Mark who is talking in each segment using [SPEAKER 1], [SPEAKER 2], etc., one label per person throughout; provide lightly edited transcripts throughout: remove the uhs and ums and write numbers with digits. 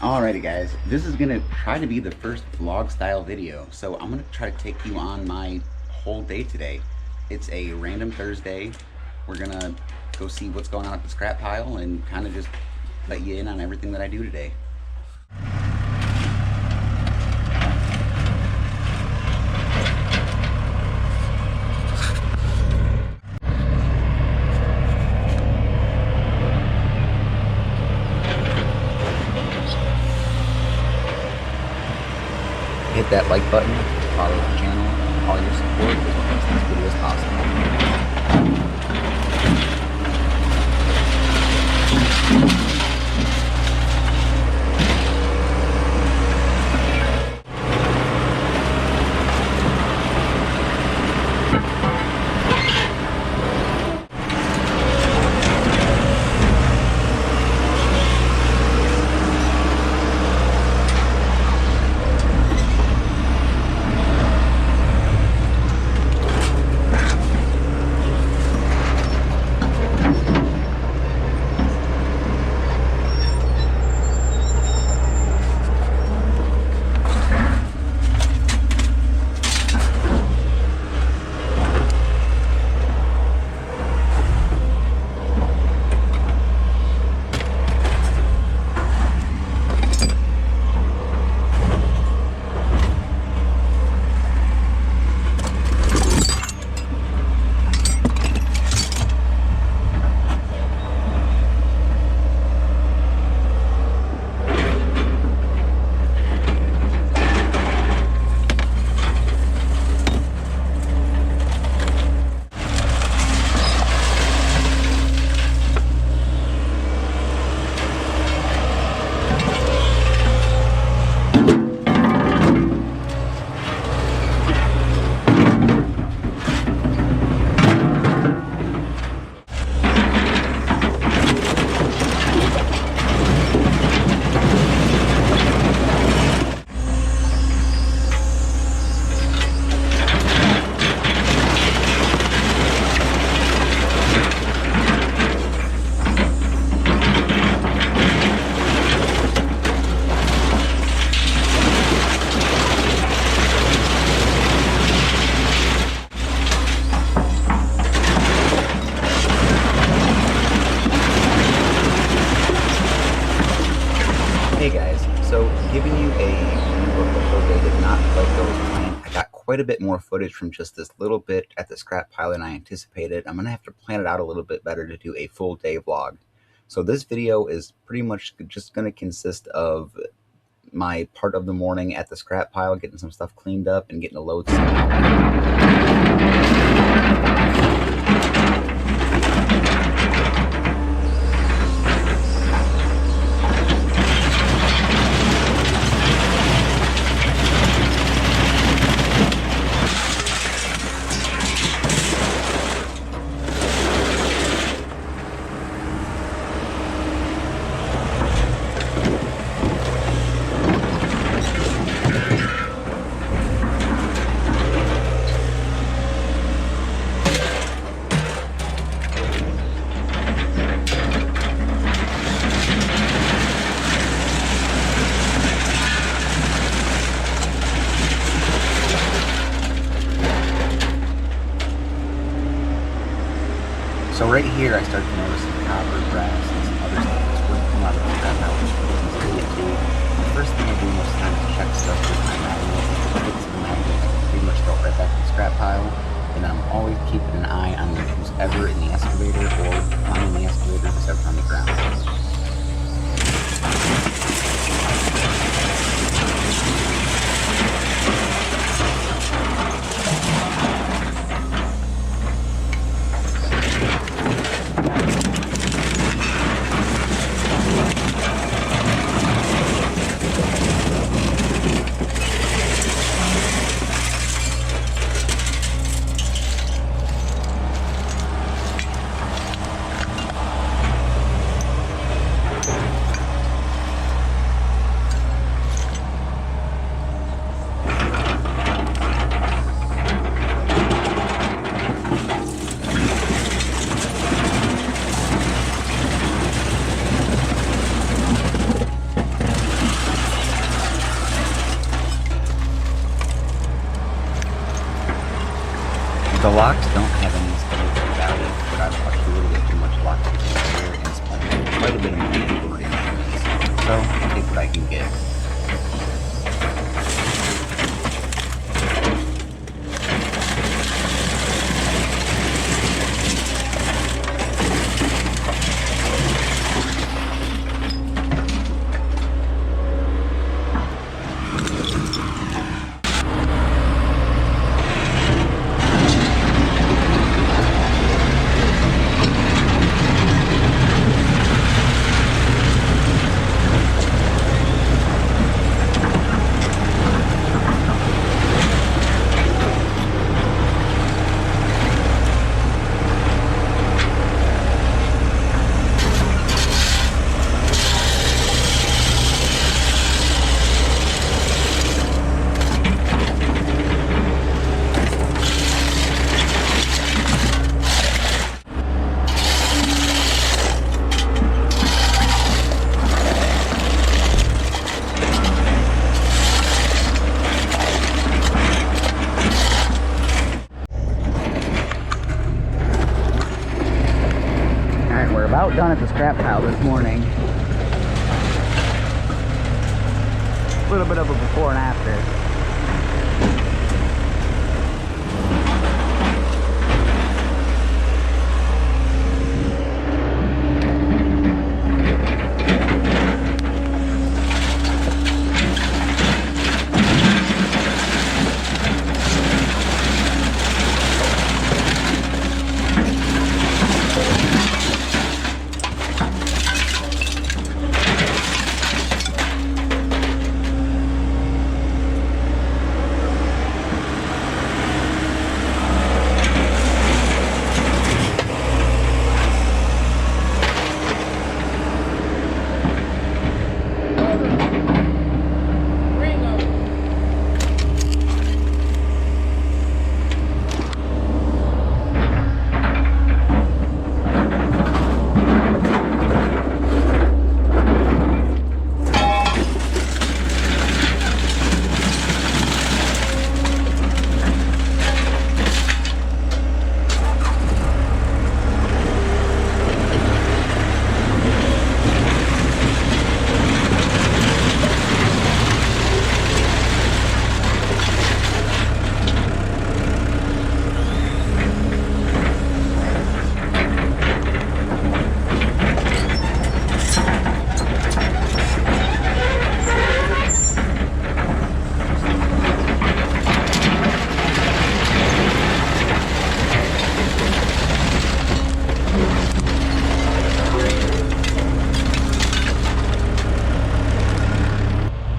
[SPEAKER 1] Alrighty guys, this is gonna try to be the first vlog style video. So I'm gonna try to take you on my whole day today. It's a random Thursday. We're gonna go see what's going on at the scrap pile and kind of just let you in on everything that I do today. Hit that like button, follow the channel, all your support is what makes these videos possible. Hey guys, so giving you a view of the whole day did not quite go as planned. I got quite a bit more footage from just this little bit at the scrap pile than I anticipated. I'm going to have to plan it out a little bit better to do a full day vlog. So this video is pretty much just going to consist of my part of the morning at the scrap pile, getting some stuff cleaned up and getting a load set up. So right here, I start to notice some copper, brass, and some other stuff that's worth coming out of the scrap house. So to get to, the first thing I do most of the time is check stuff with my magnet. If it hits the magnet, I can pretty much throw it right back in the scrap pile. And then I'm always keeping an eye on who's ever in the excavator or climbing the excavator who's ever on the ground. blocks don't have any anything about it, but I've watched a little bit too much block here and spent quite a bit of money converting these. So I'll take what I can get. About done at the scrap pile this morning. A little bit of a before and after.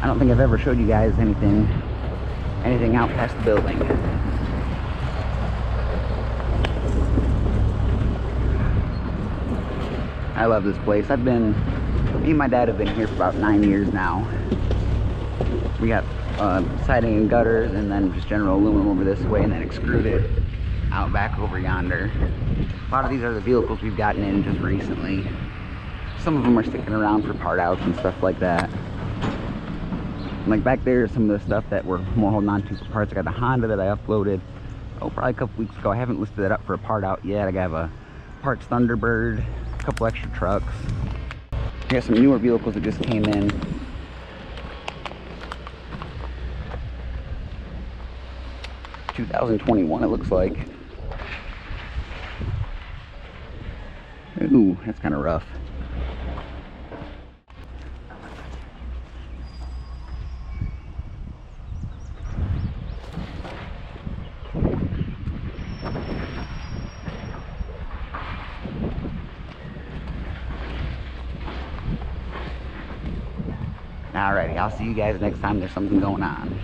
[SPEAKER 1] I don't think I've ever showed you guys anything out past the building. I love this place. Me and my dad have been here for about 9 years now. We got siding and gutters, and then just general aluminum over this way, and then extruded out back over yonder. A lot of these are the vehicles we've gotten in just recently. Some of them are sticking around for part outs and stuff like that. Like back there, some of the stuff that we're more holding on to for parts. I got the Honda that I uploaded, probably a couple weeks ago. I haven't listed that up for a part out yet. I have a parts Thunderbird, a couple extra trucks. I got some newer vehicles that just came in. ...2021 it looks like. Ooh, that's kind of rough. Alrighty, I'll see you guys next time there's something going on.